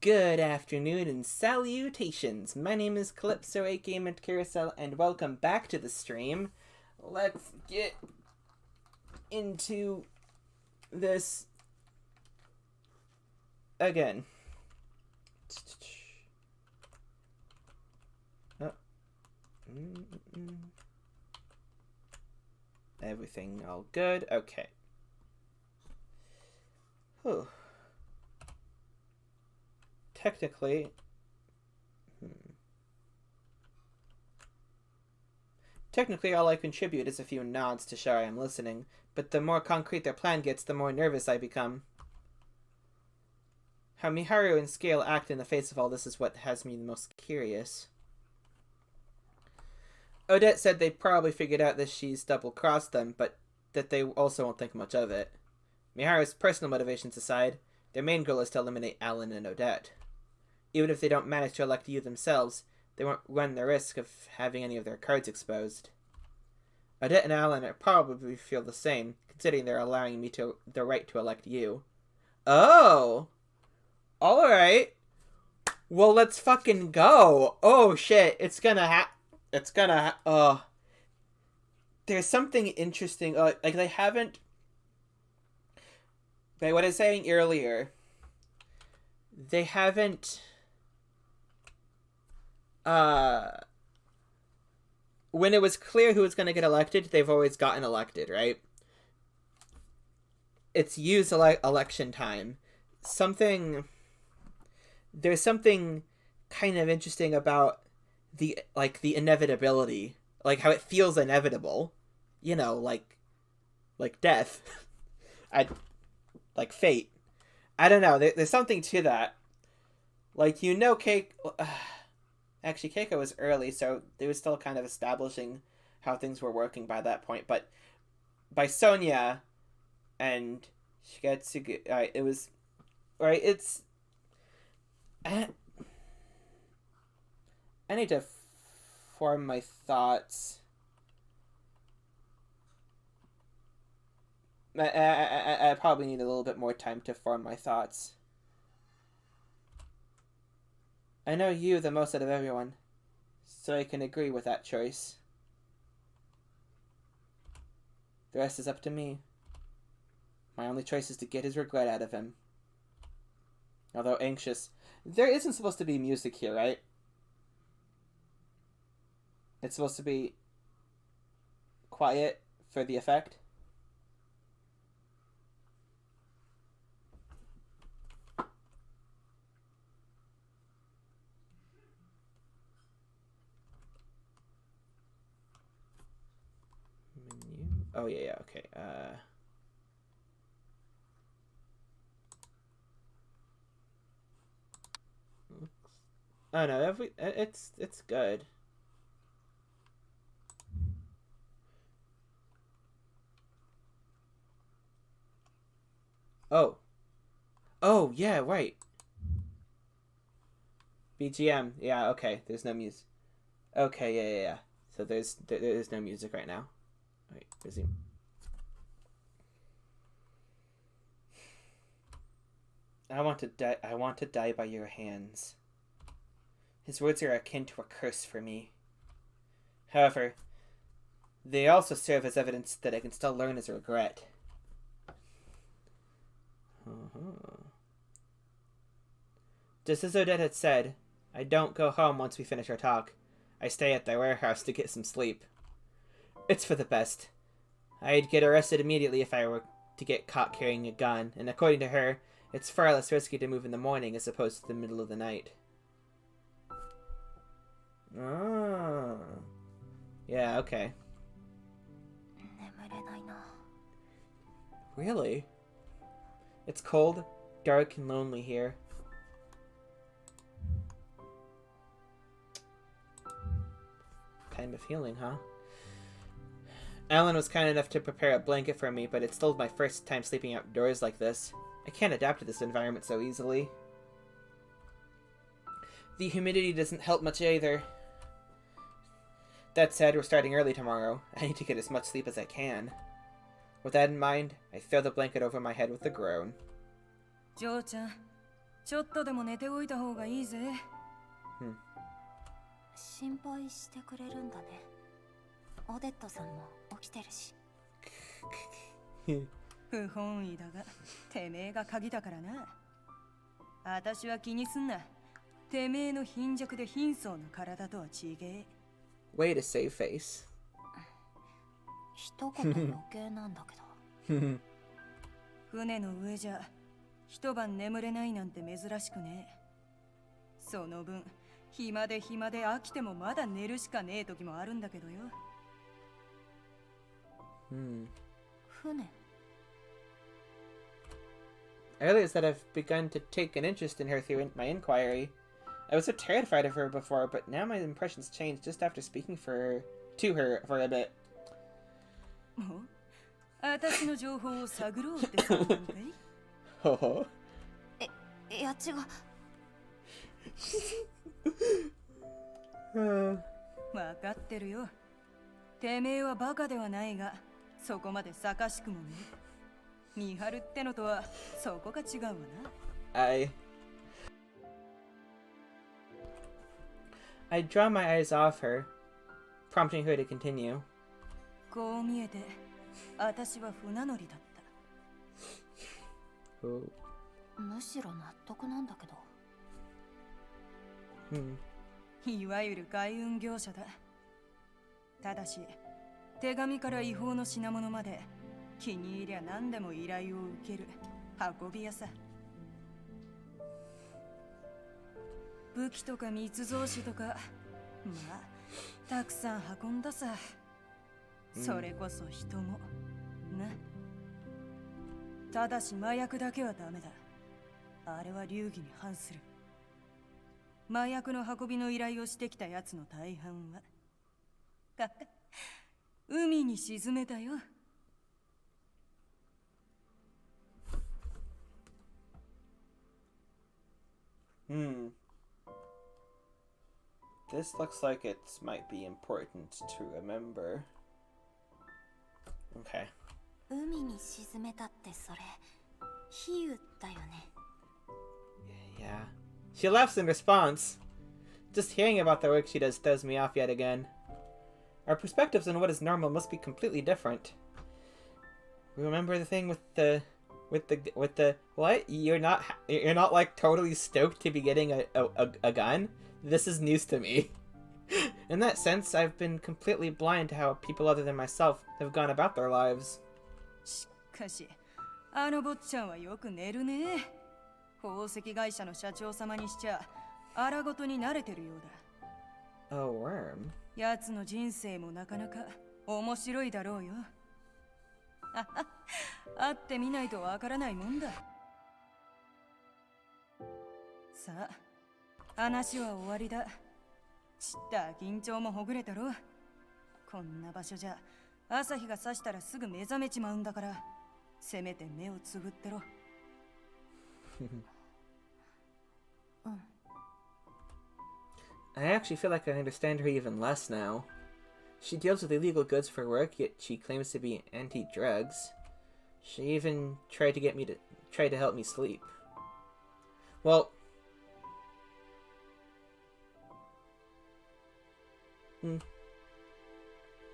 Good afternoon and salutations. My name is Calypso, aka Mint Carousel, and welcome back to the stream. Let's get into this again. Everything all good? Okay. Whew. Technically, all I contribute is a few nods to show I am listening, but the more concrete their plan gets, the more nervous I become. How Miharu and Scale act in the face of all this is what has me the most curious. Odette said they probably figured out that she's double-crossed them, but that they also won't think much of it. Miharu's personal motivations aside, their main goal is to eliminate Alan and Odette. Even if they don't manage to elect you themselves, they won't run the risk of having any of their cards exposed. Odette and Alan probably feel the same, considering they're allowing me the right to elect you. Oh! Alright. Well, let's fucking go. Oh, shit. There's something interesting. Like, they haven't... Like what I was saying earlier, they haven't... when it was clear who was going to get elected, they've always gotten elected, right? It's used election time. There's something kind of interesting about the inevitability, like how it feels inevitable, you know, like death, like fate. I don't know. There's something to that. Like, you know, Actually, Keiko was early, so they were still kind of establishing how things were working by that point. But by Sonia and Shigetsugu, it was... Right, it's... I need to form my thoughts. I probably need a little bit more time to form my thoughts. I know you the most out of everyone, so I can agree with that choice. The rest is up to me. My only choice is to get his regret out of him. Although anxious, there isn't supposed to be music here, right? It's supposed to be quiet for the effect. Oh, yeah, okay. Oh, no, it's good. Oh. Oh, yeah, right. BGM. Yeah, okay. There's no music. Okay, yeah. So there's no music right now. Wait, resume. I want to die by your hands. His words are akin to a curse for me. However, they also serve as evidence that I can still learn his regret. Just as Odette had said, I don't go home once we finish our talk. I stay at the warehouse to get some sleep. It's for the best. I'd get arrested immediately if I were to get caught carrying a gun, and according to her, it's far less risky to move in the morning as opposed to the middle of the night. Oh. Yeah, okay. Really? It's cold, dark, and lonely here. Kind of healing, huh? Alan was kind enough to prepare a blanket for me, but it's still my first time sleeping outdoors like this. I can't adapt to this environment so easily. The humidity doesn't help much either. That said, we're starting early tomorrow. I need to get as much sleep as I can. With that in mind, I throw the blanket over my head with a groan. ちょっとでも寝ておいた方がいいぜ。心配してくれるんだね。オデットさんも起きてるし。不本意だが、てめえが鍵だからな。私は気にすんな。てめえの貧弱で貧相な体とは違え。Way to save face. 一言余計なんだけど。船の上じゃ一晩眠れないなんて珍しくねえ。その分暇で飽きてもまだ寝るしかねえ時もあるんだけどよ。船。 I realize that I've begun to take an interest in her through my inquiry. I was so terrified of her before, but now my impressions changed just after speaking to her for a bit. 私の情報を探ろうってそうなのかい？ほほ。いや違う。わかってるよ。てめえはバカではないが、そこまで坂しくもね。見張るってのとはそこが違うわな。I draw my eyes off her, prompting her to continue. こう見えて、私は船乗りだった。むしろ納得なんだけど。いわゆる海運業者だ。ただし、手紙から違法の品物まで気に入りゃ何でも依頼を受ける運び屋さ。武器とか密造酒とか、まあたくさん運んださ。それこそ人もな。ただし麻薬だけはダメだ。あれは流儀に反する。麻薬の運びの依頼をしてきたやつの大半は海に沈めたよ。This looks like it might be important to remember. Okay. 海に沈めたってそれ、比喩だよね。Yeah. She laughs in response. Just hearing about the work she does throws me off yet again. Our perspectives on what is normal must be completely different. Remember the thing with the what? You're not like totally stoked to be getting a gun? This is news to me. In that sense, I've been completely blind to how people other than myself have gone about their lives. しかし、あの坊ちゃんはよく寝るね。宝石会社の社長様にしちゃ荒ごとに慣れてるようだ。A worm? 奴の人生もなかなか面白いだろうよ。会ってみないとわからないもんだ。さあ、話は終わりだ。ちった緊張もほぐれたろ。こんな場所じゃ朝日が差したらすぐ目覚めちまうんだから、せめて目をつぶってろ。I actually feel like I understand her even less now. She deals with illegal goods for work, yet she claims to be anti-drugs. She even tried to help me sleep. Well,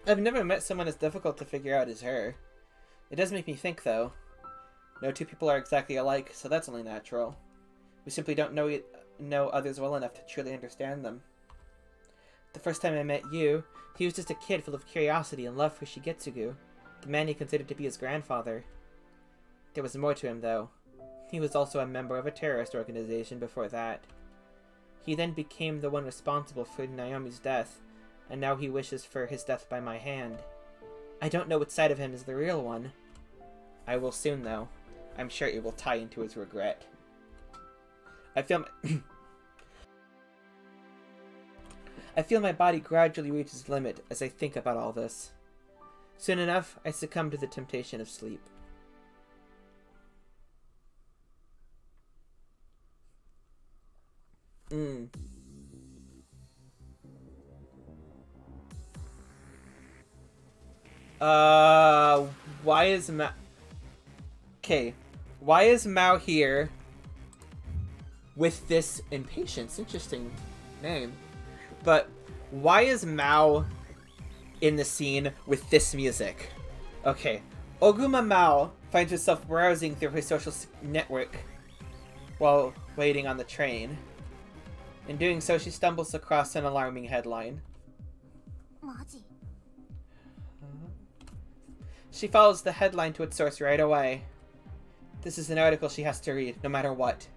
I've never met someone as difficult to figure out as her. It does make me think, though. No two people are exactly alike, so that's only natural. We simply don't know others well enough to truly understand them. The first time I met you, he was just a kid full of curiosity and love for Shigetsugu, the man he considered to be his grandfather. There was more to him, though. He was also a member of a terrorist organization before that. He then became the one responsible for Naomi's death, and now he wishes for his death by my hand. I don't know which side of him is the real one. I will soon, though. I'm sure it will tie into his regret. I feel my body gradually reach its limit as I think about all this. Soon enough, I succumb to the temptation of sleep. Why is Okay, why is Mao here? with this impatience. Interesting name. But why is Mao in the scene with this music? Okay, Oguma Mao finds herself browsing through her social network while waiting on the train. In doing so, she stumbles across an alarming headline. She follows the headline to its source right away. This is an article she has to read, no matter what.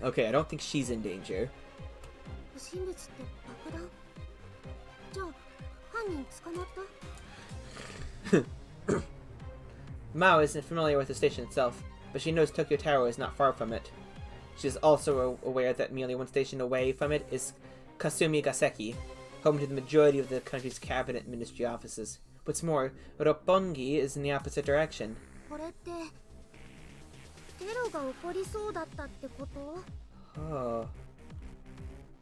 Okay, I don't think she's in danger. Mao isn't familiar with the station itself, but she knows Tokyo Tower is not far from it. She is also aware that merely one station away from it is Kasumi Gaseki, home to the majority of the country's cabinet ministry offices. What's more, Roppongi is in the opposite direction. Oh.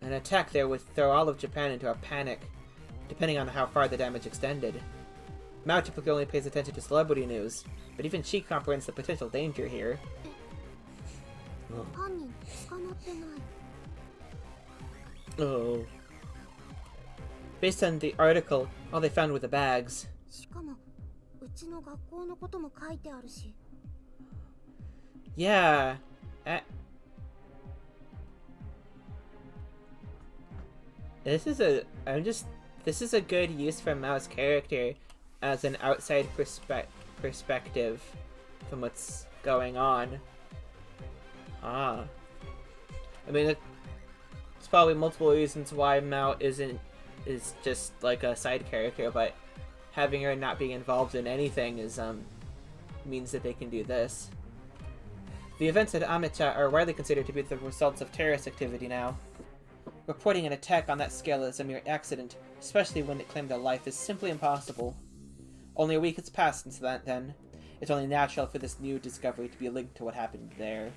An attack there would throw all of Japan into a panic, depending on how far the damage extended. Mao typically only pays attention to celebrity news, but even she comprehends the potential danger here. Oh. Based on the article, all they found were the bags. Yeah. This is a good use for Mao's character as an outside perspective from what's going on. I mean, it's probably multiple reasons why Mao is just like a side character, but having her not being involved in anything is means that they can do this. The events at Amicha are widely considered to be the results of terrorist activity now. Reporting an attack on that scale as a mere accident, especially when it claimed a life, is simply impossible. Only a week has passed since then. It's only natural for this new discovery to be linked to what happened there.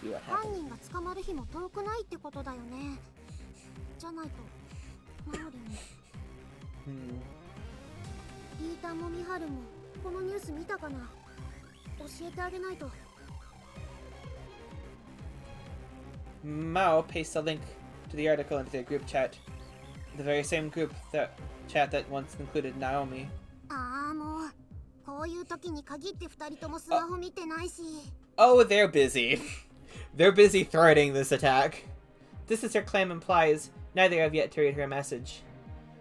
See what happened. Mao pastes a link to the article into their group chat. The very same group chat that once included Naomi. Oh, they're busy. They're busy thwarting this attack. Just as her claim implies, neither have yet to read her message.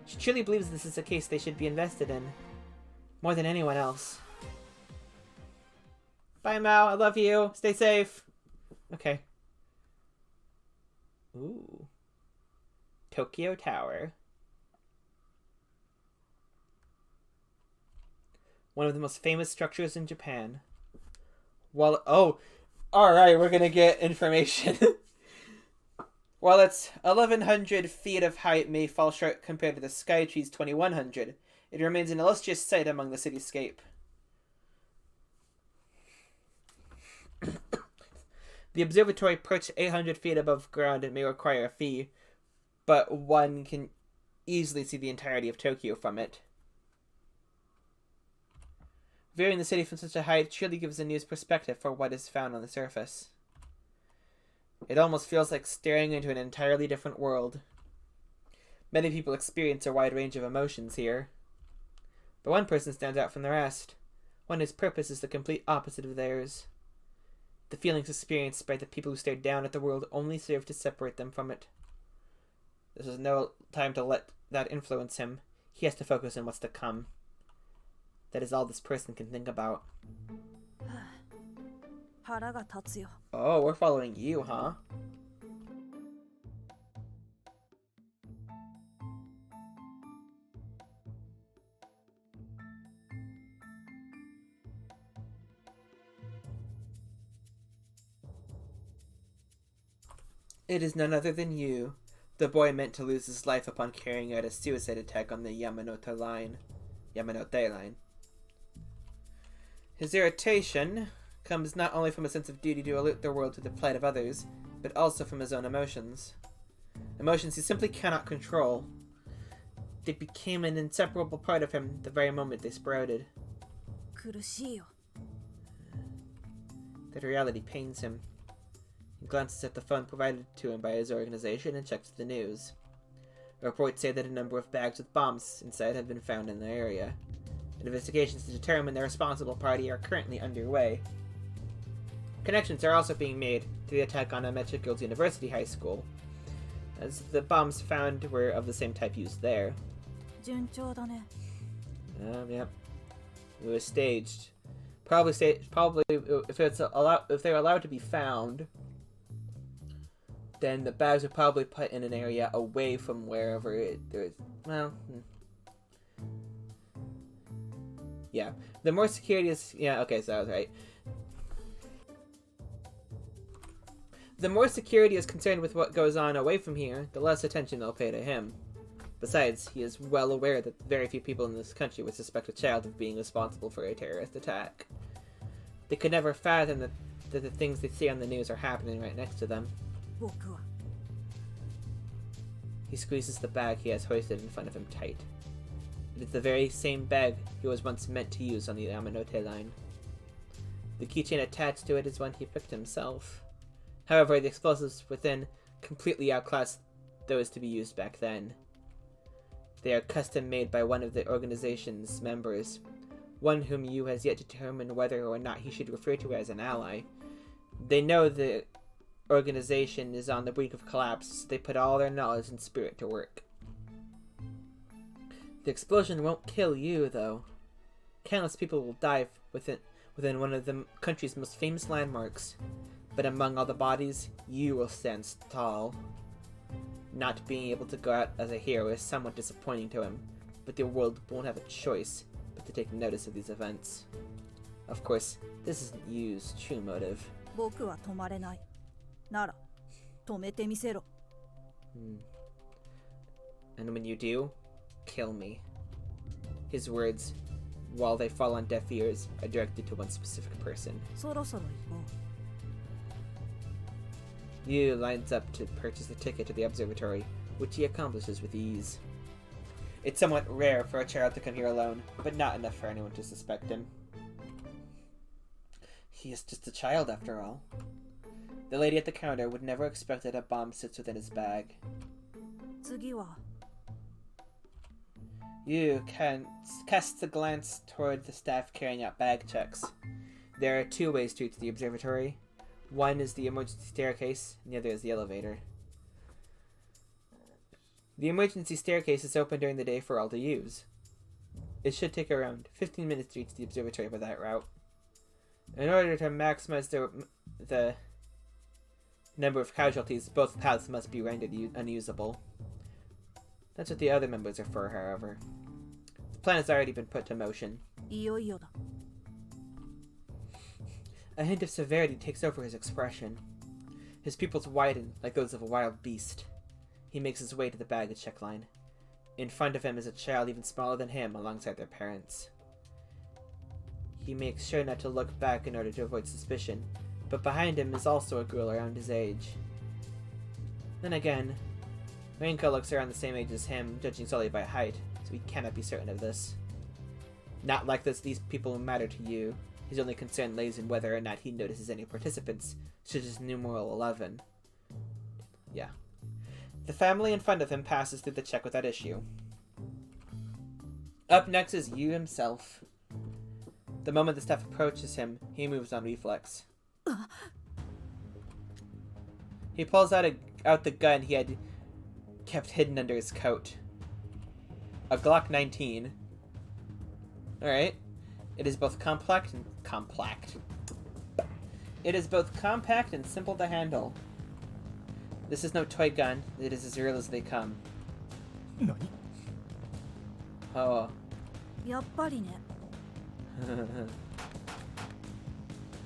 She truly believes this is a case they should be invested in. More than anyone else. Bye, Mao. I love you. Stay safe. Okay. Ooh. Tokyo Tower. One of the most famous structures in Japan. Alright, we're gonna get information. While its 1,100 feet of height may fall short compared to the Skytree's 2,100, it remains an illustrious sight among the cityscape. The observatory, perched 800 feet above ground, and may require a fee, but one can easily see the entirety of Tokyo from it. Viewing the city from such a height surely gives a news perspective for what is found on the surface. It almost feels like staring into an entirely different world. Many people experience a wide range of emotions here. But one person stands out from the rest, one whose purpose is the complete opposite of theirs. The feelings experienced by the people who stare down at the world only serve to separate them from it. This is no time to let that influence him. He has to focus on what's to come. That is all this person can think about. Oh, we're following you, huh? It is none other than you, the boy meant to lose his life upon carrying out a suicide attack on the Yamanote line. His irritation comes not only from a sense of duty to alert the world to the plight of others, but also from his own emotions. Emotions he simply cannot control. They became an inseparable part of him the very moment they sprouted. 苦しいよ。 That reality pains him. He glances at the phone provided to him by his organization and checks the news. Reports say that a number of bags with bombs inside have been found in the area. Investigations to determine the responsible party are currently underway. Connections are also being made to the attack on Amecha Guilds University High School, as the bombs found were of the same type used there. 順調だね。 Yep. It was staged. Probably if they're allowed to be found, then the bags are probably put in an area away from wherever there's. Well, yeah. The more security is. Yeah, okay, so I was right. The more security is concerned with what goes on away from here, the less attention they'll pay to him. Besides, he is well aware that very few people in this country would suspect a child of being responsible for a terrorist attack. They could never fathom that the things they see on the news are happening right next to them. 僕は He squeezes the bag he has hoisted in front of him tight. It is the very same bag he was once meant to use on the Yamanote line. The keychain attached to it is one he picked himself. However, the explosives within completely outclass those to be used back then. They are custom made by one of the organization's members, one whom Yu has yet to determine whether or not he should refer to as an ally. They know the organization is on the brink of collapse, so they put all their knowledge and spirit to work. The explosion won't kill you, though. Countless people will die within one of the country's most famous landmarks. But among all the bodies, you will stand tall. Not being able to go out as a hero is somewhat disappointing to him, but the world won't have a choice but to take notice of these events. Of course, this isn't Yu's true motive. 僕は止まれない。なら、止めてみせろ。And when you do, kill me. His words, while they fall on deaf ears, are directed to one specific person. そろそろ行こう。 Yu lines up to purchase the ticket to the observatory, which he accomplishes with ease. It's somewhat rare for a child to come here alone, but not enough for anyone to suspect him. He is just a child, after all. The lady at the counter would never expect that a bomb sits within his bag. 次は Yu casts a glance toward the staff carrying out bag checks. There are two ways to reach the observatory. One is the emergency staircase, and the other is the elevator. The emergency staircase is open during the day for all to use. It should take around 15 minutes to reach the observatory by that route. In order to maximize the number of casualties, both paths must be rendered unusable. That's what the other members are for, however. The plan has already been put to motion. いよいよだ。 A hint of severity takes over his expression. His pupils widen like those of a wild beast. He makes his way to the baggage check line. In front of him is a child even smaller than him alongside their parents. He makes sure not to look back in order to avoid suspicion, but behind him is also a girl around his age. Then again, Rinka looks around the same age as him, judging solely by height, so he cannot be certain of this. Not like this, these people matter to you. His only concern lays in whether or not he notices any participants, such as numeral 11. Yeah. The family in front of him passes through the check without issue. Up next is Yu himself. The moment the staff approaches him, he moves on reflex. He pulls out the gun he had kept hidden under his coat. A Glock 19. Alright. It is both compact. It is both compact and simple to handle. This is no toy gun. It is as real as they come. Oh. やっぱりね。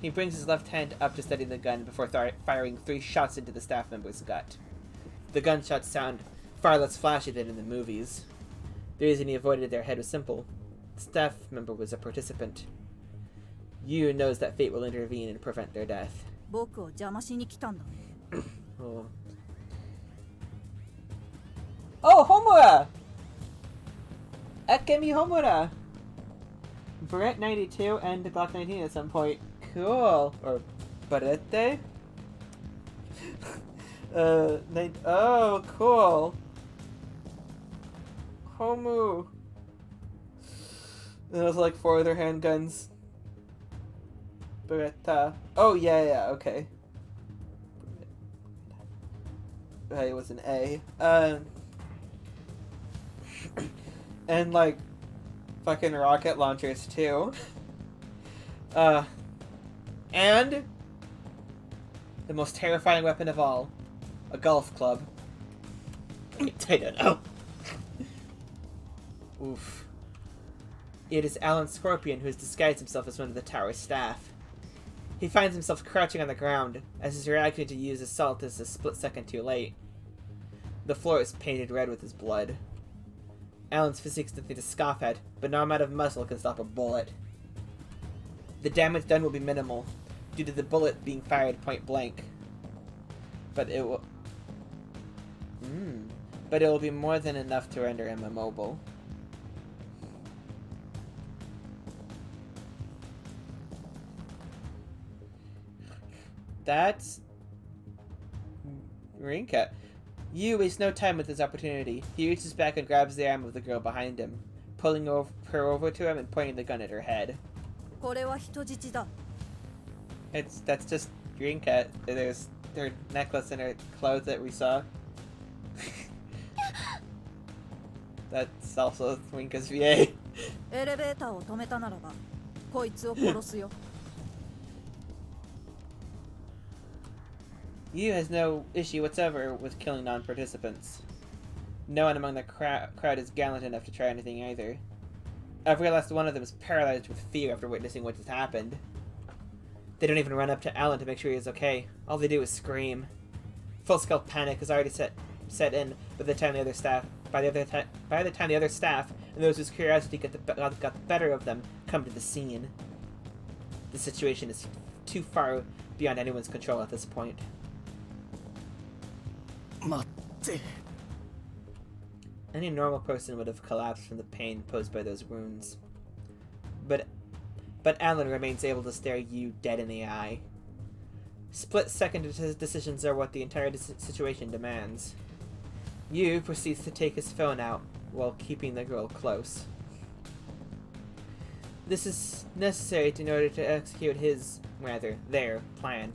He brings his left hand up to steady the gun before firing 3 shots into the staff member's gut. The gunshots sound far less flashy than in the movies. The reason he avoided their head was simple. The staff member was a participant. Yu knows that fate will intervene and prevent their death. 僕を邪魔しに来たんだね。Oh. Oh, Homura! Akemi Homura! Brett 92 and the Glock 19 at some point. Cool. Or Barrette? Oh, cool. Homu. Those like 4 other handguns. Beretta. Oh, yeah, okay. It was an A. And like fucking rocket launchers too. And the most terrifying weapon of all, a golf club. I don't know. Oof. It is Alan Scorpion who has disguised himself as one of the tower's staff. He finds himself crouching on the ground, as his reaction to use assault is a split second too late. The floor is painted red with his blood. Alan's physique's nothing to scoff at, but no amount of muscle can stop a bullet. The damage done will be minimal, due to the bullet being fired point blank. But it will... But it will be more than enough to render him immobile. That's... Rinka. You waste no time with this opportunity. He reaches back and grabs the arm of the girl behind him, pulling her over to him and pointing the gun at her head. That's just Rinka. There's her necklace and her clothes that we saw. That's also Rinka's VA. Yu has no issue whatsoever with killing non-participants. No one among the crowd is gallant enough to try anything either. Every last one of them is paralyzed with fear after witnessing what has happened. They don't even run up to Alan to make sure he is okay. All they do is scream. Full-scale panic has already set in by the time the other staff and those whose curiosity got the better of them come to the scene. The situation is too far beyond anyone's control at this point. Any normal person would have collapsed from the pain posed by those wounds. But Alan remains able to stare you dead in the eye. Split-second decisions are what the entire situation demands. Yu proceeds to take his phone out while keeping the girl close. This is necessary in order to execute their plan.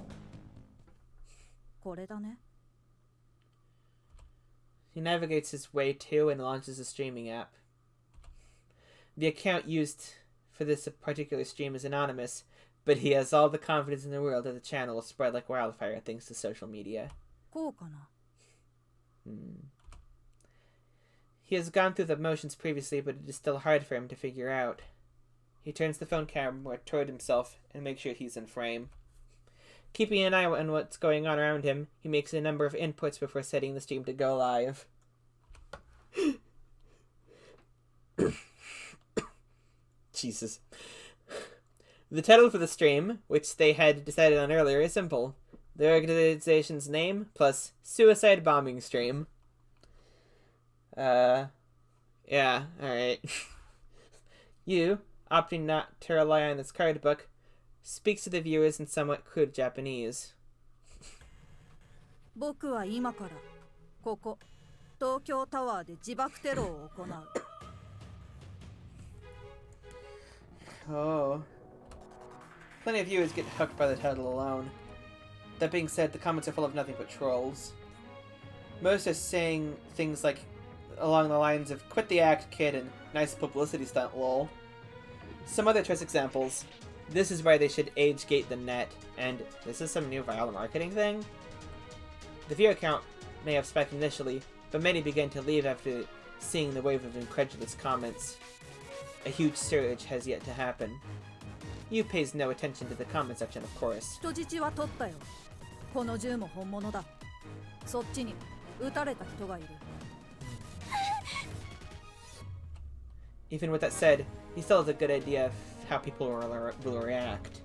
He navigates his way to and launches a streaming app. The account used for this particular stream is anonymous, but he has all the confidence in the world that the channel will spread like wildfire thanks to social media. He has gone through the motions previously, but it is still hard for him to figure out. He turns the phone camera toward himself and makes sure he's in frame. Keeping an eye on what's going on around him, he makes a number of inputs before setting the stream to go live. Jesus. The title for the stream, which they had decided on earlier, is simple. The organization's name plus suicide bombing stream. Yeah, alright. You, opting not to rely on this card book, speaks to the viewers in somewhat crude Japanese. Oh. Plenty of viewers get hooked by the title alone. That being said, the comments are full of nothing but trolls. Most are saying things like along the lines of "quit the act, kid" and "nice publicity stunt, lol." Some other choice examples: "This is why they should age gate the net," and "this is some new viral marketing thing." The viewer count may have spiked initially, but many began to leave after seeing the wave of incredulous comments. A huge surge has yet to happen. Yu pays no attention to the comment section, of course. Even with that said, he still has a good idea of how people will react.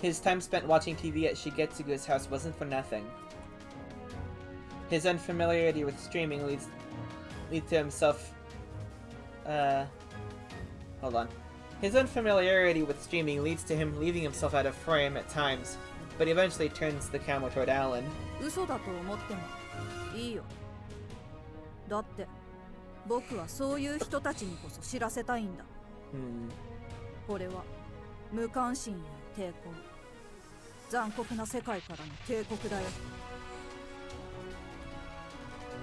His time spent watching TV at Shigetsugu's house wasn't for nothing. His unfamiliarity with streaming leads to himself. Hold on. His unfamiliarity with streaming leads to him leaving himself out of frame at times, but he eventually turns the camera toward Alan. 嘘だと思ってもいいよ。だって僕はそういう人たちにこそ知らせたいんだ。これは無関心への抵抗。残酷な世界からの警告だよ。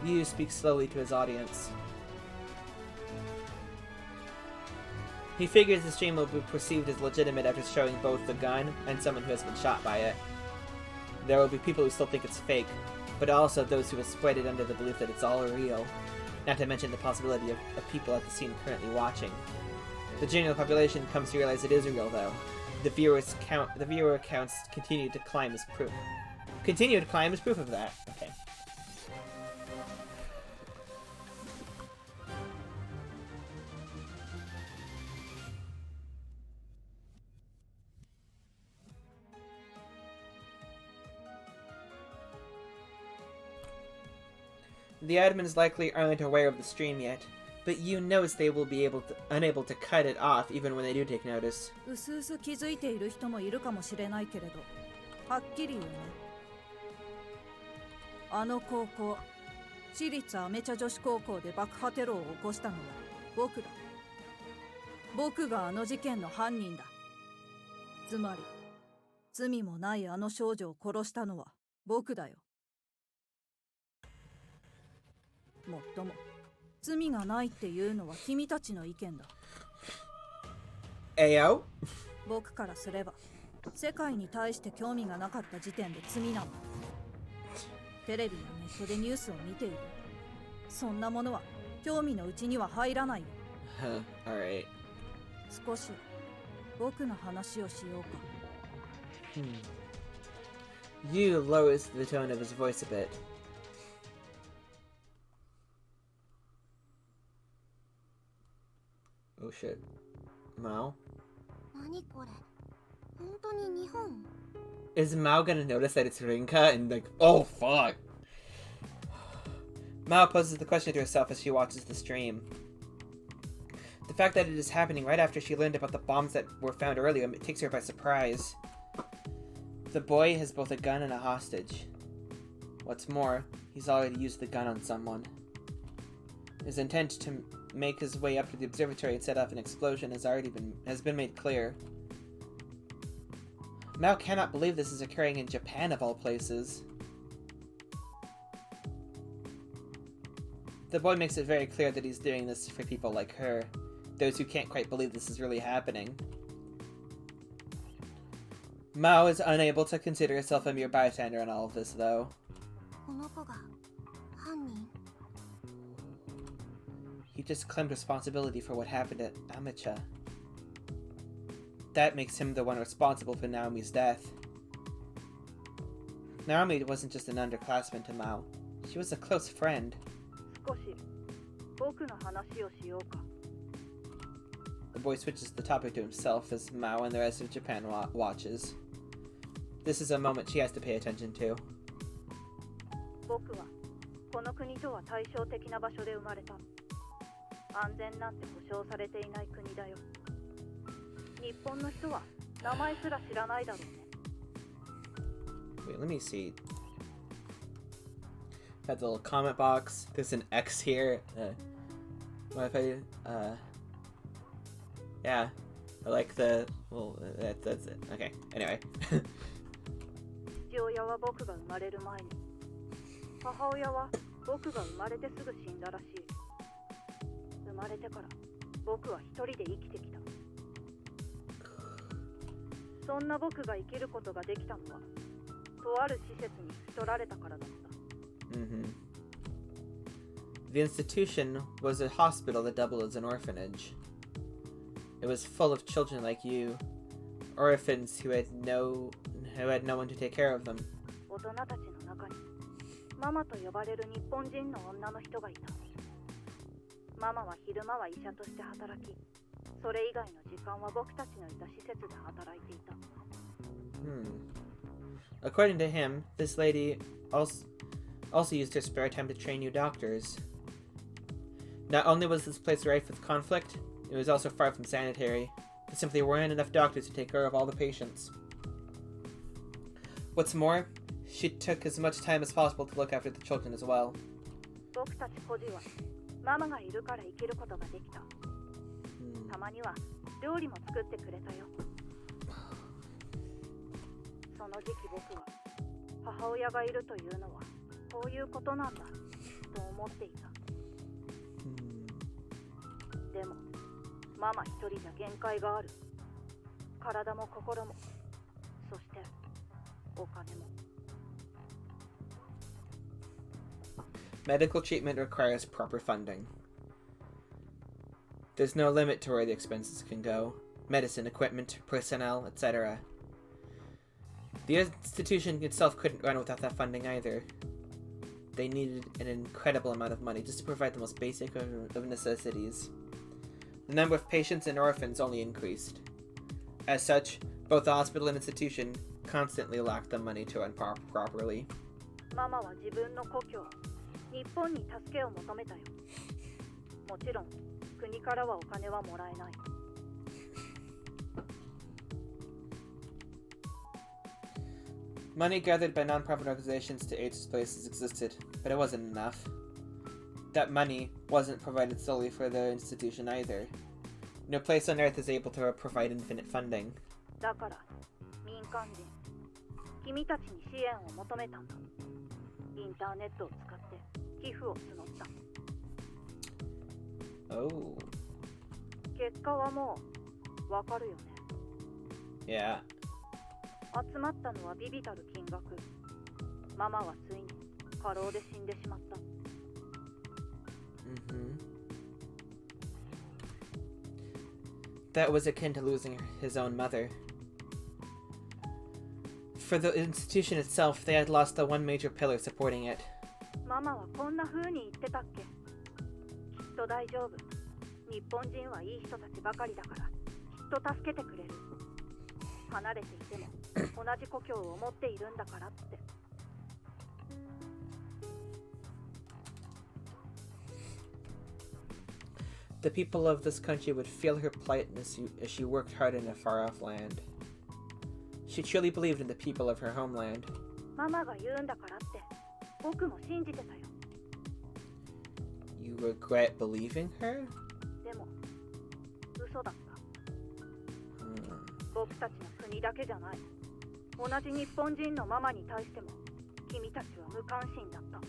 Yu speaks slowly to his audience. He figures the stream will be perceived as legitimate after showing both the gun and someone who has been shot by it. There will be people who still think it's fake, but also those who will spread it under the belief that it's all real, not to mention the possibility of people at the scene currently watching. The general population comes to realize it is real, though. The viewer counts continue to climb as proof. Continue to climb as proof of that. Okay. The admins likely aren't aware of the stream yet, but Yu knows they will be unable to cut it off even when they do take notice. うすうす気づいている人もいるかもしれないけれど、はっきり言うね。あの高校、私立アメ茶女子高校で爆破テロを起こしたのは僕だ。僕があの事件の犯人だ。つまり、罪もないあの少女を殺したのは僕だよ。もっとも、罪がないっていうのは君たちの意見だ。Ayo? 僕からすれば、世界に対して興味がなかった時点で罪なんだ。テレビやネットでニュースを見ている。そんなものは興味のうちには入らないよ。Alright. 少し僕の話をしようか。Yu lowers the tone of his voice a bit. Oh shit. Mao? 何これ？本当に日本？ Is Mao gonna notice that it's Rinka and like, oh fuck? Mao poses the question to herself as she watches the stream. The fact that it is happening right after she learned about the bombs that were found earlier takes her by surprise. The boy has both a gun and a hostage. What's more, he's already used the gun on someone. His intent to make his way up to the observatory and set off an explosion has been made clear. Mao cannot believe this is occurring in Japan of all places. The boy makes it very clear that he's doing this for people like her, those who can't quite believe this is really happening. Mao is unable to consider herself a mere bystander in all of this, though. この子が犯人？ He just claimed responsibility for what happened at Amacha. That makes him the one responsible for Naomi's death. Naomi wasn't just an underclassman to Mao. She was a close friend. 少し僕の話をしようか。 The boy switches the topic to himself as Mao and the rest of Japan watches. This is a moment she has to pay attention to. 僕はこの国とは対照的な場所で生まれた。安全なんて保証されていない国だよ。日本の人は名前すら知らないだろうね。Wait, let me see. Got the little comment box. There's an X here. What if yeah. I like the, well, that's it. Okay, anyway. 父親は僕が生まれる前に、母親は僕が生まれてすぐ死んだらしい。生まれてから僕は一人で生きてきた。そんな僕が生きることができたのは、とある施設に引き取られたからだった。The institution was a hospital that doubled as an orphanage. It was full of children like you, orphans who had no one to take care of them. 大人たちの中にママと呼ばれる日本人の女の人がいた。ママは昼間は医者として働き、それ以外の時間は僕たちのいた施設で働いていた。According to him, this lady also used her spare time to train new doctors. Not only was this place rife with conflict, it was also far from sanitary. There simply weren't enough doctors to take care of all the patients. What's more, she took as much time as possible to look after the children as well. 僕たち孤児はママがいるから生きることができた。たまには料理も作ってくれたよ。その時期僕は母親がいるというのはこういうことなんだと思っていた。でもママ一人じゃ限界がある。体も心も、そしてお金も。Medical treatment requires proper funding. There's no limit to where the expenses can go. Medicine, equipment, personnel, etc. The institution itself couldn't run without that funding either. They needed an incredible amount of money just to provide the most basic of necessities. The number of patients and orphans only increased. As such, both the hospital and institution constantly lacked the money to run properly. ママは自分の故郷、日本に助けを求めたよ。もちろん、国からはお金はもらえない。Money gathered by non-profit organizations to aid places existed, but it wasn't enough. That money wasn't provided solely for the institution either. No place on earth is able to provide infinite funding. だから、民間人、君たちに支援を求めたんだ。インターネットを使って寄付を募った。Oh. 結果はもうわかるよね。Yeah. 集まったのはビビたる金額。ママはついに過労で死んでしまった。That was akin to losing his own mother. For the institution itself, they had lost the one major pillar supporting it. ママはこんな風に言ってたっけ？きっと大丈夫。日本人はいい人たちばかりだから、きっと助けてくれる。離れていても同じ故郷を持っているんだからって。The people of this country would feel her plight as she worked hard in a far-off land. She truly believed in the people of her homeland. ママが言うんだからって、僕も信じてたよ。You regret believing her? でも、嘘だった。僕たちの国だけじゃない。同じ日本人のママに対しても、君たちは無関心だった。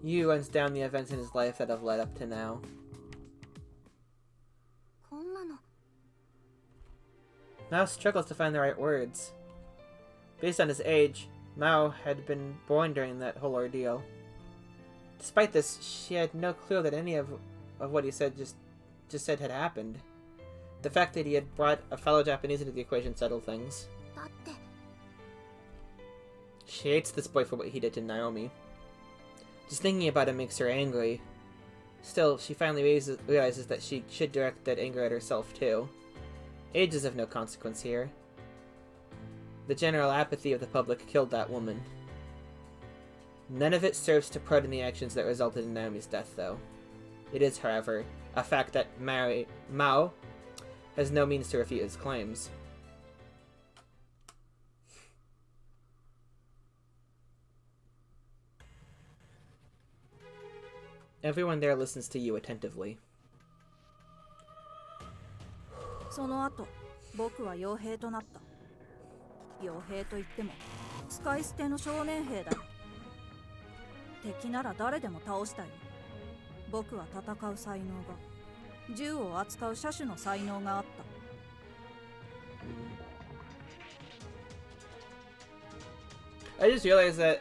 Yu runs down the events in his life that have led up to now. こんなの Mao struggles to find the right words. Based on his age, Mao had been born during that whole ordeal. Despite this, she had no clue that any of what he said just said had happened. The fact that he had brought a fellow Japanese into the equation settled things. だって She hates this boy for what he did to Naomi. Just thinking about it makes her angry. Still, she finally realizes that she should direct that anger at herself too. Age is of no consequence here. The general apathy of the public killed that woman. None of it serves to pardon the actions that resulted in Naomi's death, though. It is, however, a fact that Mao has no means to refute his claims. Everyone there listens to you attentively. その後、僕は傭兵となった。傭兵といっても使い捨ての少年兵だ。敵なら誰でも倒したよ。僕は戦う才能が、銃を扱う車種の才能があった。I just realized that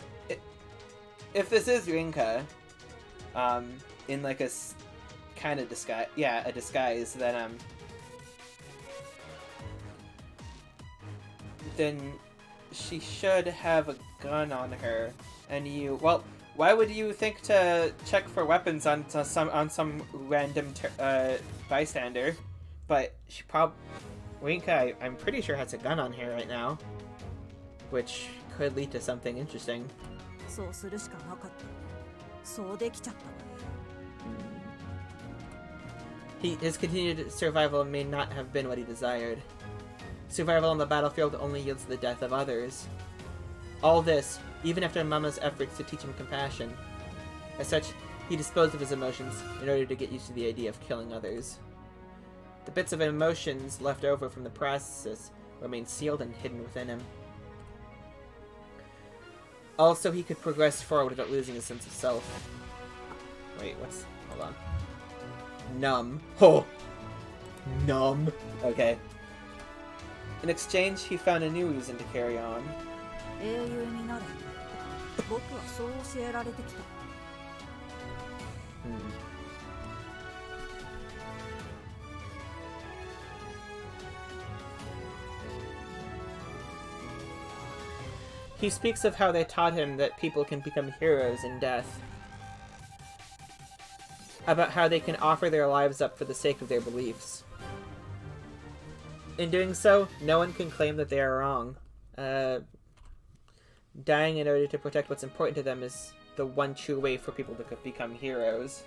if this is Rinka, in like a kind of disguise, yeah, a disguise, then she should have a gun on her, and well, why would you think to check for weapons on some random bystander? But she Rinka, I'm pretty sure has a gun on her right now, which could lead to something interesting. そうするしかなかった。そうできちゃった。His continued survival may not have been what he desired. Survival on the battlefield only yields the death of others. All this, even after Mama's efforts to teach him compassion. As such, he disposed of his emotions in order to get used to the idea of killing others. The bits of emotions left over from the process remained sealed and hidden within him. Also, he could progress forward without losing his sense of self. Wait, what's... hold on. Numb. Oh! Numb. Okay. In exchange, he found a new reason to carry on. 英雄になれ。僕はそう教えられてきた。He speaks of how they taught him that people can become heroes in death. About how they can offer their lives up for the sake of their beliefs. In doing so, no one can claim that they are wrong. Dying in order to protect what's important to them is the one true way for people to become heroes.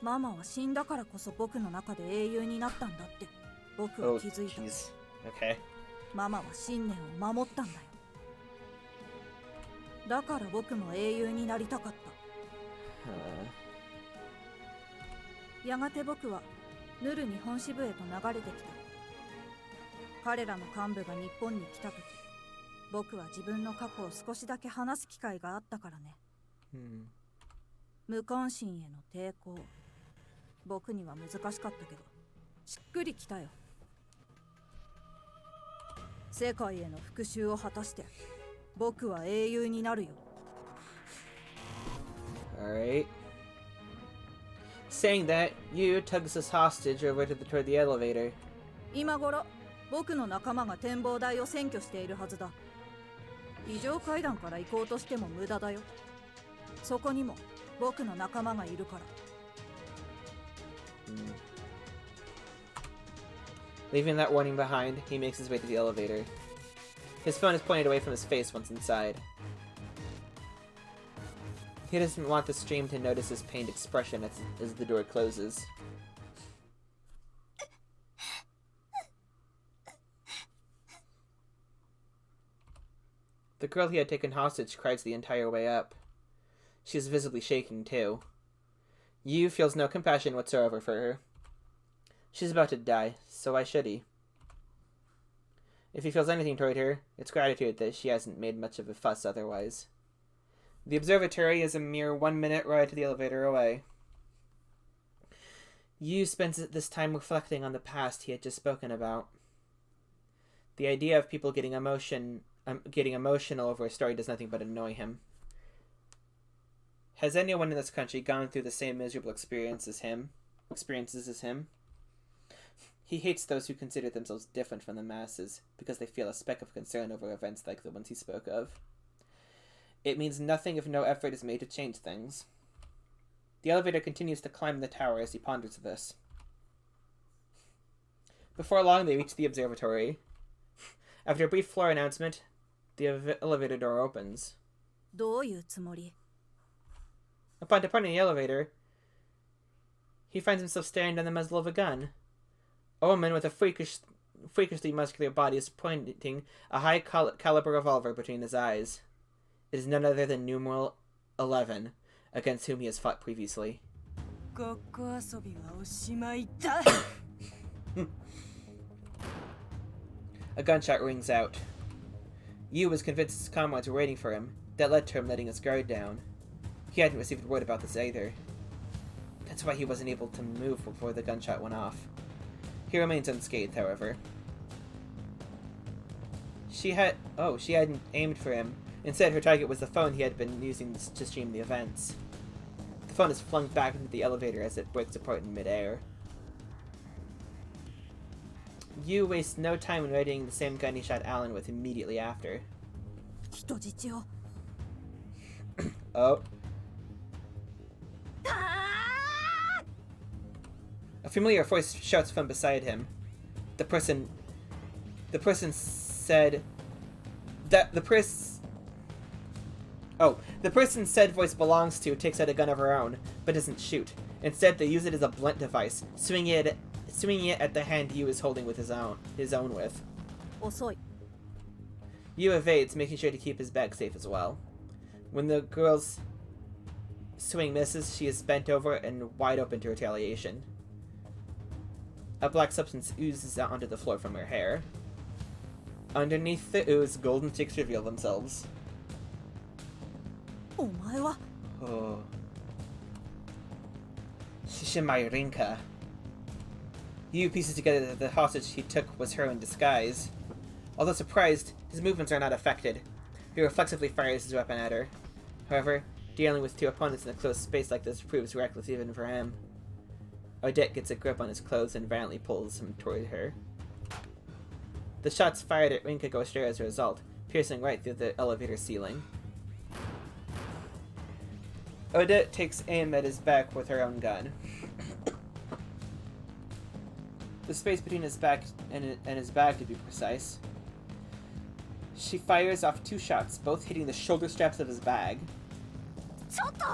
ママは死んだからこそ僕の中で英雄になったんだって僕は気づいた。Okay. ママは信念を守ったんだよ。だから僕も英雄になりたかった。やがて僕はヌル日本支部へと流れてきた。彼らの幹部が日本に来た時、僕は自分の過去を少しだけ話す機会があったからね。無関心への抵抗、僕には難しかったけど、しっくりきたよ。世界への復讐を果たして、僕は英雄になるよ。Alright. Saying that, Yu tugs his hostage over toward the elevator. 今頃、僕の仲間が展望台を占拠しているはずだ。異常階段から行こうとしても無駄だよ。そこにも僕の仲間がいるから。Leaving that warning behind, he makes his way to the elevator. His phone is pointed away from his face once inside. He doesn't want the stream to notice his pained expression as the door closes. The girl he had taken hostage cries the entire way up. She is visibly shaking, too. Yu feels no compassion whatsoever for her. She's about to die, so why should he? If he feels anything toward her, it's gratitude that she hasn't made much of a fuss otherwise. The observatory is a mere 1-minute ride to the elevator away. Yu spends this time reflecting on the past he had just spoken about. The idea of people getting emotional over a story does nothing but annoy him. Has anyone in this country gone through the same miserable experiences as him? He hates those who consider themselves different from the masses because they feel a speck of concern over events like the ones he spoke of. It means nothing if no effort is made to change things. The elevator continues to climb the tower as he ponders this. Before long, they reach the observatory. After a brief floor announcement, the elevator door opens. どういうつもり? Upon departing the elevator, he finds himself staring down the muzzle of a gun. A woman with a freakishly muscular body is pointing a high-caliber revolver between his eyes. It is none other than numeral 11, against whom he has fought previously. A gunshot rings out. Yu was convinced his comrades were waiting for him. That led to him letting his guard down. He hadn't received word about this either. That's why he wasn't able to move before the gunshot went off. He remains unscathed, however. She hadn't aimed for him. Instead, her target was the phone he had been using to stream the events. The phone is flung back into the elevator as it breaks apart in midair. Yu wastes no time in readying the same gun he shot Alan with immediately after. Oh. A familiar voice shouts from beside him. The person said that the Oh, the person said voice belongs to takes out a gun of her own, but doesn't shoot. Instead, they use it as a blunt device, swinging it at the hand Yu is holding with his own with. 遅い。 Yu evades, making sure to keep his bag safe as well. When the girl's swing misses, she is bent over and wide open to retaliation. A black substance oozes out onto the floor from her hair. Underneath the ooze, golden cheeks reveal themselves. お前は Oh. Shishimai Rinka. Yu pieces together that the hostage he took was her in disguise. Although surprised, his movements are not affected. He reflexively fires his weapon at her. However, dealing with two opponents in a closed space like this proves reckless even for him. Odette gets a grip on his clothes and violently pulls him toward her. The shots fired at Rinka go astray as a result, piercing right through the elevator ceiling. Odette takes aim at his back with her own gun. The space between his back and his bag, to be precise. She fires off two shots, both hitting the shoulder straps of his bag. ちょっと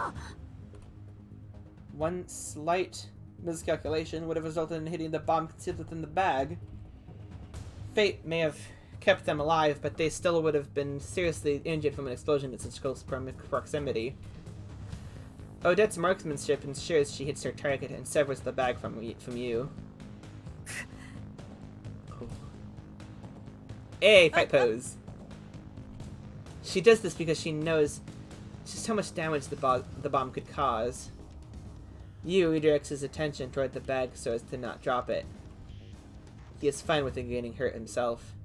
One slight miscalculation would have resulted in hitting the bomb concealed within the bag. Fate may have kept them alive, but they still would have been seriously injured from an explosion at such close proximity. Odette's marksmanship ensures she hits her target and severs the bag from Yu. Hey, fight pose! She does this because she knows just how much damage the bomb could cause. Yu redirects his attention toward the bag so as to not drop it. He is fine with it getting hurt himself,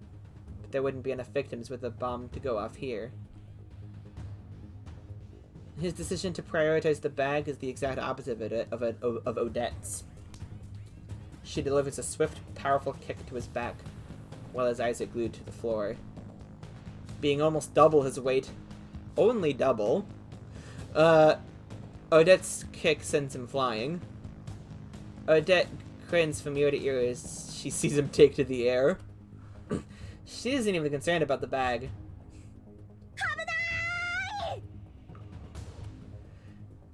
but there wouldn't be enough victims with the bomb to go off here. His decision to prioritize the bag is the exact opposite of Odette's. She delivers a swift, powerful kick to his back, while his eyes are glued to the floor. Being almost double his weight, only double, Odette's kick sends him flying. Odette grins from ear to ear as she sees him take to the air. She isn't even concerned about the bag.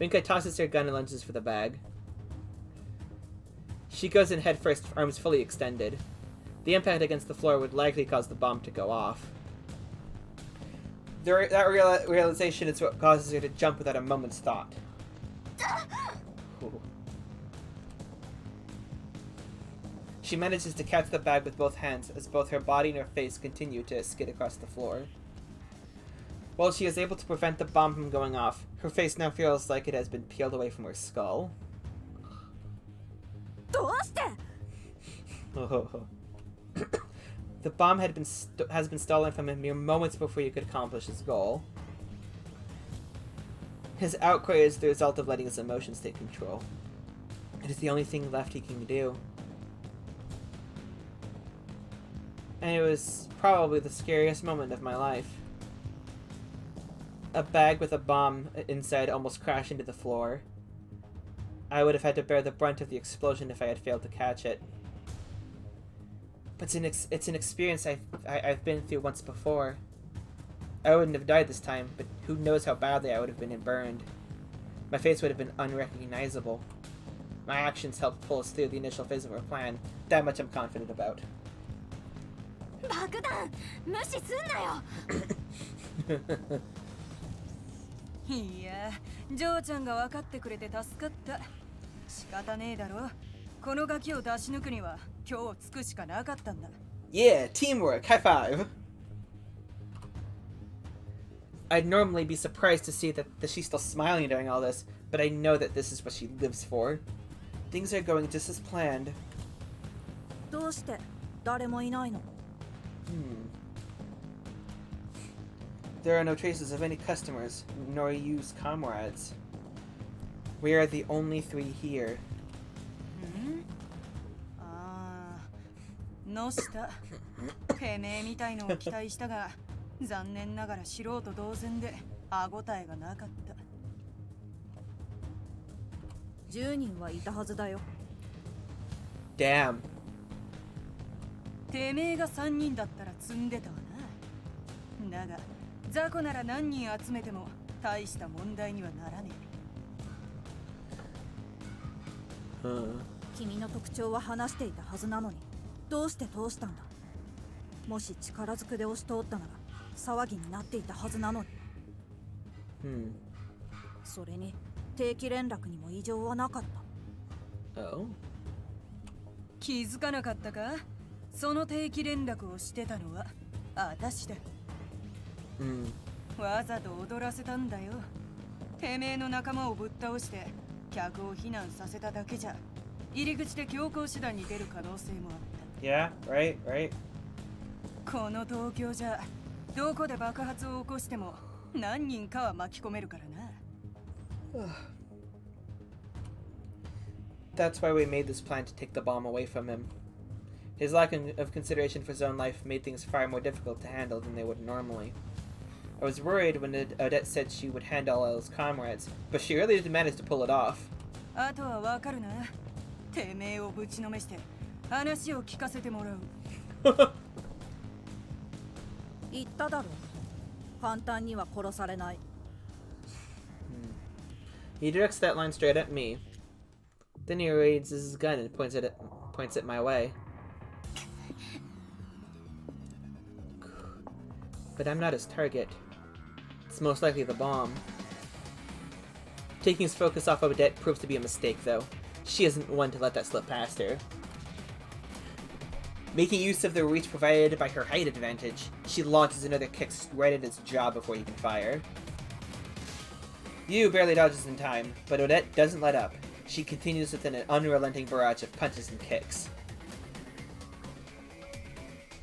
Rinka tosses her gun and lunges for the bag. She goes in headfirst, arms fully extended. The impact against the floor would likely cause the bomb to go off. That realization is what causes her to jump without a moment's thought. Ooh. She manages to catch the bag with both hands as both her body and her face continue to skid across the floor. While she is able to prevent the bomb from going off, her face now feels like it has been peeled away from her skull. どうして The bomb has been stolen from him mere moments before he could accomplish his goal. His outcry is the result of letting his emotions take control. It is the only thing left he can do. And it was probably the scariest moment of my life. A bag with a bomb inside almost crashed into the floor. I would have had to bear the brunt of the explosion if I had failed to catch it. But it's an experience I've been through once before. I wouldn't have died this time, but who knows how badly I would have been burned. My face would have been unrecognizable. My actions helped pull us through the initial phase of our plan. That much I'm confident about. 爆弾無視すんなよいや、ジョーちゃんが分かってくれて助かった。仕方ねえだろ。このガキを出し抜くには今日つくしかなかったんだ。Yeah, teamwork. High five. I'd normally be surprised to see that she's still smiling during all this, but I know that this is what she lives for. Things are going just as planned. どうして誰もいないの There are no traces of any customers, nor used comrades. We are the only three here. ああ、のしたてめえみたいのを期待したが残念ながら素人同然で歯応えがなかった。10人はいたはずだよ Damn. てめえが3人だったら積んでたわな。だが雑魚なら何人集めても大した問題にはならねえ。君の特徴は話していたはずなのに、どうして通したんだ。もし力ずくで押し通ったなら騒ぎになっていたはずなのに。それに定期連絡にも異常はなかった。気づかなかったか？その定期連絡をしてたのは私だ。わざと踊らせたんだよ。てめえの仲間をぶっ倒して客を避難させただけじゃ入り口で強行手段に出る可能性もあった。Yeah, right. この東京じゃどこで爆発を起こしても何人かは巻き込めるからな。That's why we made this plan to take the bomb away from him. His lack of consideration for his own life made things far more difficult to handle than they would normally. I was worried when Odette said she would handle all his comrades, but she really did manage to pull it off. あとはわかるな。てめえをぶちのめして話を聞かせてもらう。言っただろう。簡単には殺されない。He directs that line straight at me. Then he raises his gun and points it my way. But I'm not his target. It's most likely the bomb. Taking his focus off Odette proves to be a mistake, though. She isn't one to let that slip past her. Making use of the reach provided by her height advantage, she launches another kick right at his jaw before he can fire. Yu barely dodges in time, but Odette doesn't let up. She continues with an unrelenting barrage of punches and kicks.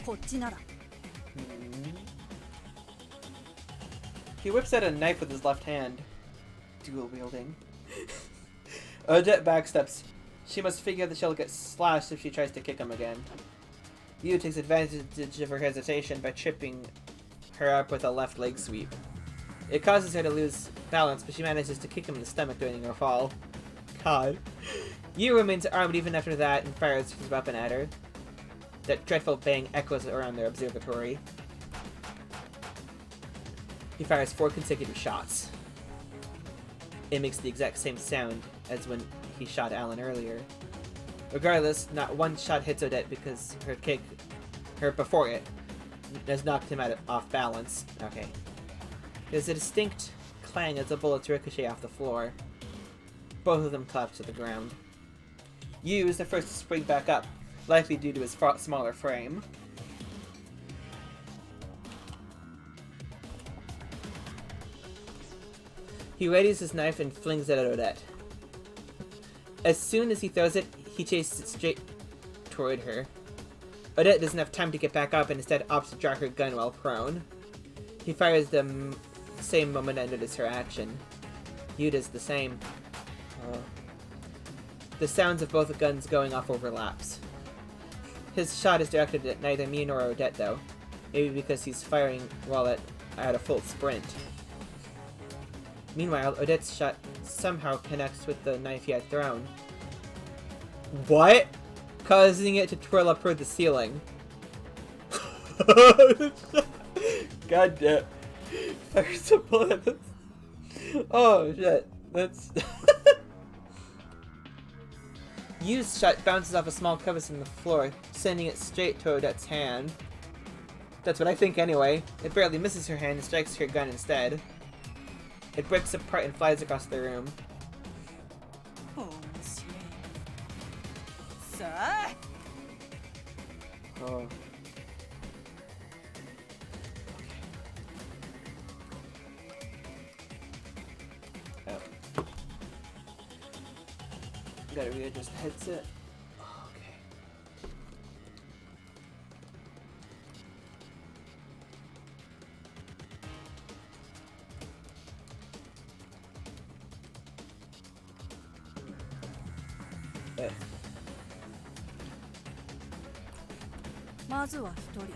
こっちなら。He whips out a knife with his left hand. Dual wielding. Odette backsteps. She must figure that she'll get slashed if she tries to kick him again. Yu takes advantage of her hesitation by tripping her up with a left leg sweep. It causes her to lose balance, but she manages to kick him in the stomach during her fall. God. Yu remains armed even after that and fires his weapon at her. That dreadful bang echoes around their observatory. He fires 4 consecutive shots. It makes the exact same sound as when he shot Alan earlier. Regardless, not one shot hits Odette because her kick, before it, has knocked him off balance. Okay. There's a distinct clang as the bullets ricochet off the floor. Both of them collapse to the ground. Yu is the first to spring back up, likely due to his smaller frame. He readies his knife and flings it at Odette. As soon as he throws it, he chases it straight toward her. Odette doesn't have time to get back up and instead opts to draw her gun while prone. He fires the same moment ended as her action. Yu does the same. The sounds of both guns going off overlaps. His shot is directed at neither me nor Odette, though. Maybe because he's firing while at a full sprint. Meanwhile, Odette's shot somehow connects with the knife he had thrown. What? Causing it to twirl up toward the ceiling. God damn. Fires a bullet. Oh shit. That's... Yu's shot bounces off a small crevice in the floor, sending it straight to Odette's hand. That's what I think anyway. It barely misses her hand and strikes her gun instead. It breaks apart and flies across the room. Oh. Oh. Gotta readjust the headset. Okay. There. まずは一人。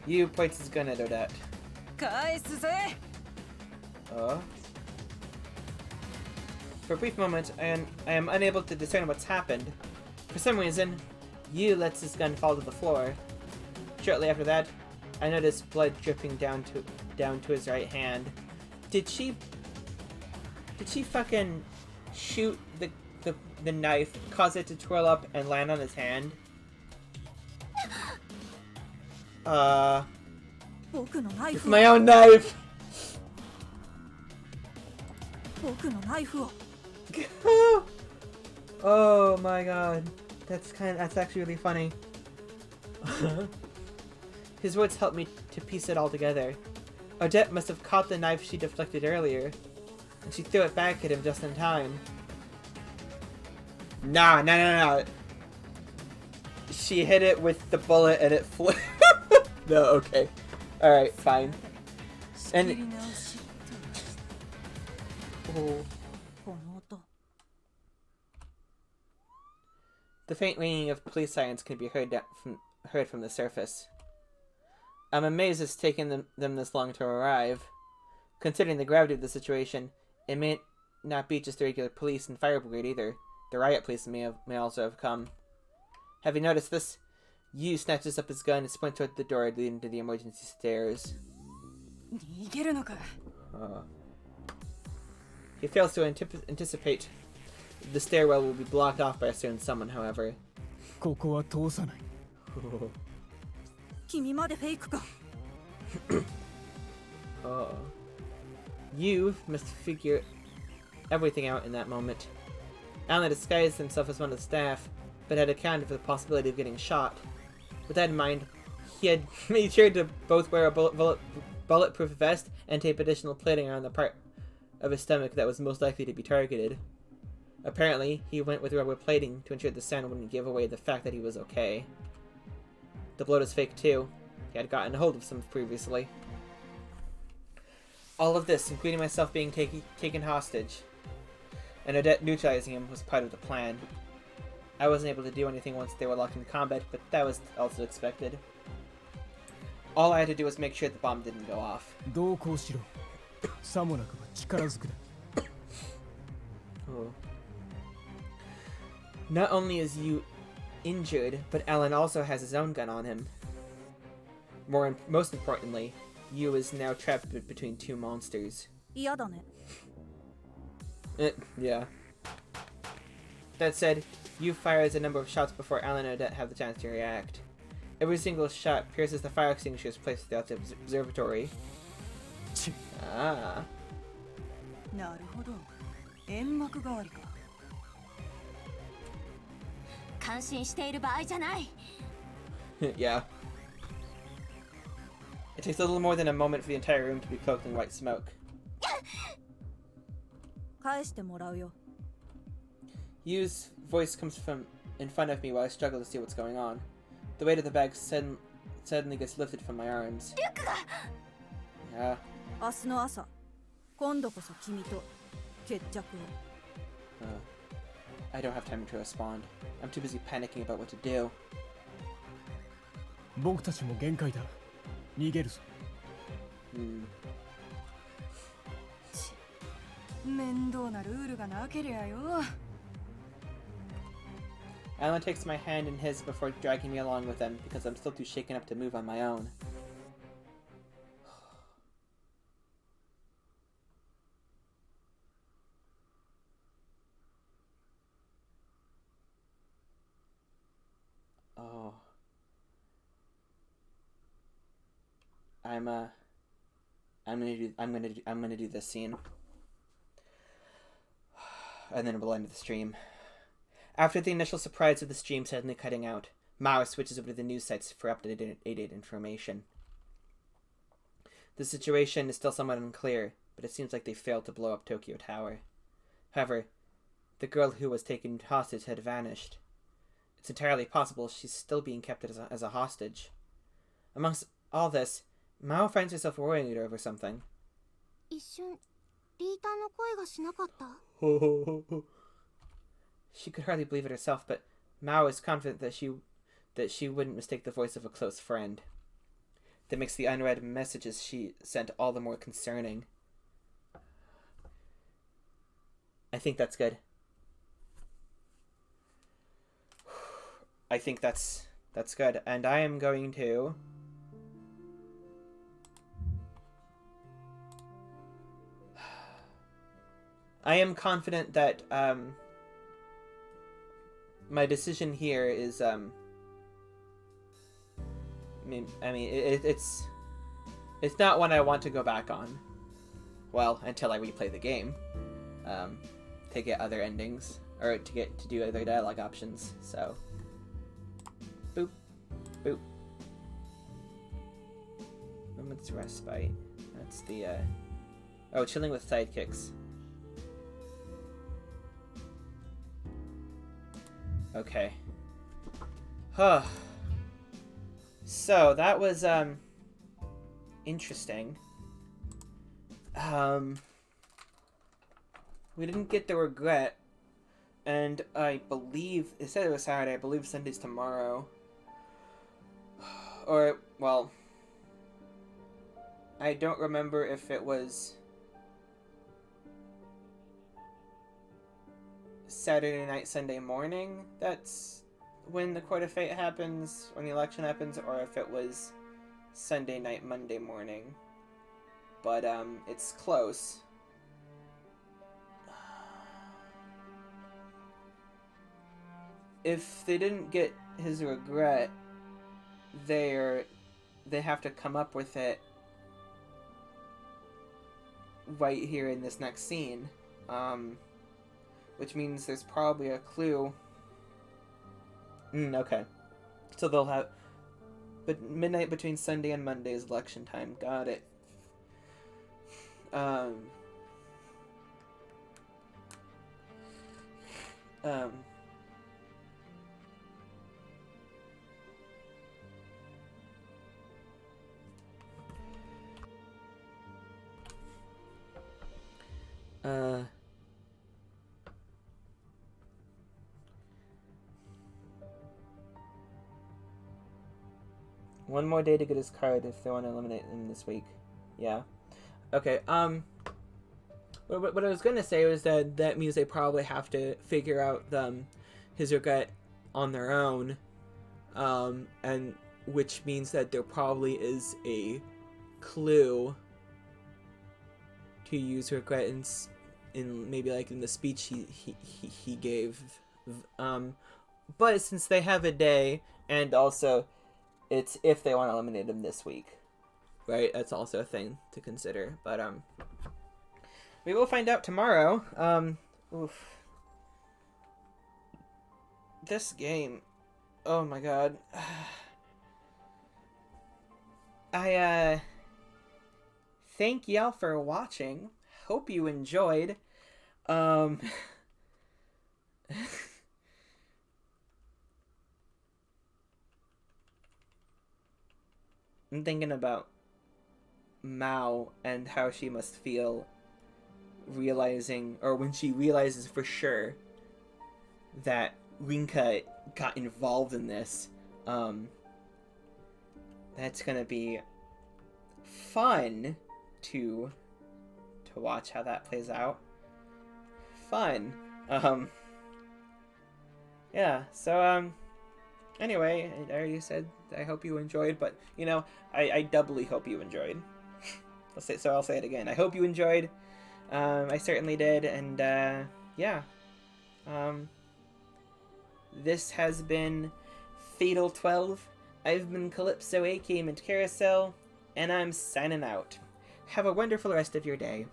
Yu points his gun at Odette. 返すぜ。 For a brief moment, I am unable to discern what's happened. For some reason, Yu lets his gun fall to the floor. Shortly after that, I noticed blood dripping down to his right hand. Did she fucking shoot the knife, cause it to twirl up and land on his hand? 僕のナイ With フ my own knife! 僕のナイフを Oh my god. That's actually really funny. His words helped me to piece it all together. Odette must have caught the knife she deflected earlier, and she threw it back at him just in time. Nah. She hit it with the bullet and it flew. No, okay. Alright, fine. And... 仕切り直し Oh. この音 The faint ringing of police sirens can be heard from the surface. I'm amazed it's taken them this long to arrive. Considering the gravity of the situation, it may not be just the regular police and fire brigade either. The riot police may also have come. Having noticed this, Yu snatches up his gun and sprints toward the door leading to the emergency stairs. 逃げるのか He fails to anticipate the stairwell will be blocked off by a certain someone, however. ここは通さない。君までフェイクか Oh. You must figure everything out in that moment. Alan disguised himself as one of the staff, but had accounted for the possibility of getting shot. With that in mind, he had made sure to both wear a bulletproof vest and tape additional plating around the part of his stomach that was most likely to be targeted. Apparently, he went with rubber plating to ensure the sound wouldn't give away the fact that he was okay. The blood was fake too. He had gotten hold of some previously. All of this, including myself being taken hostage, and Odette neutralizing him, was part of the plan. I wasn't able to do anything once they were locked in combat, but that was also expected. All I had to do was make sure the bomb didn't go off. 同行しろ。さもなくば力ずくだ。 Oh. Not only is Yu injured, but Alan also has his own gun on him. Most importantly, Yu is now trapped between two monsters. 嫌だね Yeah. That said, Yu fires a number of shots before Alan and Odette have the chance to react. Every single shot pierces the fire extinguishers placed throughout the observatory. Ah. なるほど煙幕代わりか感心している場合じゃない Yeah. It takes a little more than a moment for the entire room to be cloaked in white smoke. 返してもらうよ Yu's voice comes from in front of me while I struggle to see what's going on. The weight of the bag suddenly gets lifted from my arms. Yeah. 明日の朝今度こそ君と決着を I don't have time to respond. I'm too busy panicking about what to do. 僕たちも限界だ。逃げるぞ。面倒なルールがなけりゃよ Alan takes my hand in his before dragging me along with him because I'm still too shaken up to move on my own. Oh. I'm gonna do this scene. And then we'll end the stream. After the initial surprise of the stream suddenly cutting out, Mao switches over to the news sites for updated information. The situation is still somewhat unclear, but it seems like they failed to blow up Tokyo Tower. However, the girl who was taken hostage had vanished. It's entirely possible she's still being kept as a hostage. Amongst all this, Mao finds herself worrying over something. 一瞬リーターの声がしなかった She could hardly believe it herself, but Mao is confident that she wouldn't mistake the voice of a close friend. That makes the unread messages she sent all the more concerning. I think that's good. I think that's good, and I am going to I am confident that my decision here is it's not one I want to go back on. Well, until I replay the game, to get other endings or to do other dialogue options. So, boop, boop. Moment's respite. That's the oh, chilling with sidekicks. Okay. Huh. So that was interesting. We didn't get the regret, and I believe it said it was Saturday. I believe Sunday's tomorrow. Or, well, I don't remember if it was Saturday night, Sunday morning. That's when the Court of Fate happens, when the election happens, or if it was Sunday night, Monday morning. But it's close. If they didn't get his regret, they have to come up with it right here in this next scene. Which means there's probably a clue. Okay. So they'll have... But midnight between Sunday and Monday is election time. Got it. One more day to get his card if they want to eliminate him this week. Yeah. Okay, what I was gonna say was that means they probably have to figure out his regret on their own, and which means that there probably is a clue to use regret in maybe like in the speech he gave, but since they have a day, and also it's if they want to eliminate him this week, right? That's also a thing to consider, but we will find out tomorrow. Oof. This game, oh my god. I thank y'all for watching. Hope you enjoyed. I'm thinking about Mao and how she must feel realizing, or when she realizes for sure that Rinka got involved in this. That's gonna be fun to watch how that plays out. Fun. Yeah, so anyway, I already said I hope you enjoyed, but you know, I doubly hope you enjoyed. I'll say it again. I hope you enjoyed. I certainly did, and yeah. This has been Fatal 12. I've been Calypso, aka Mint Carousel, and I'm signing out. Have a wonderful rest of your day.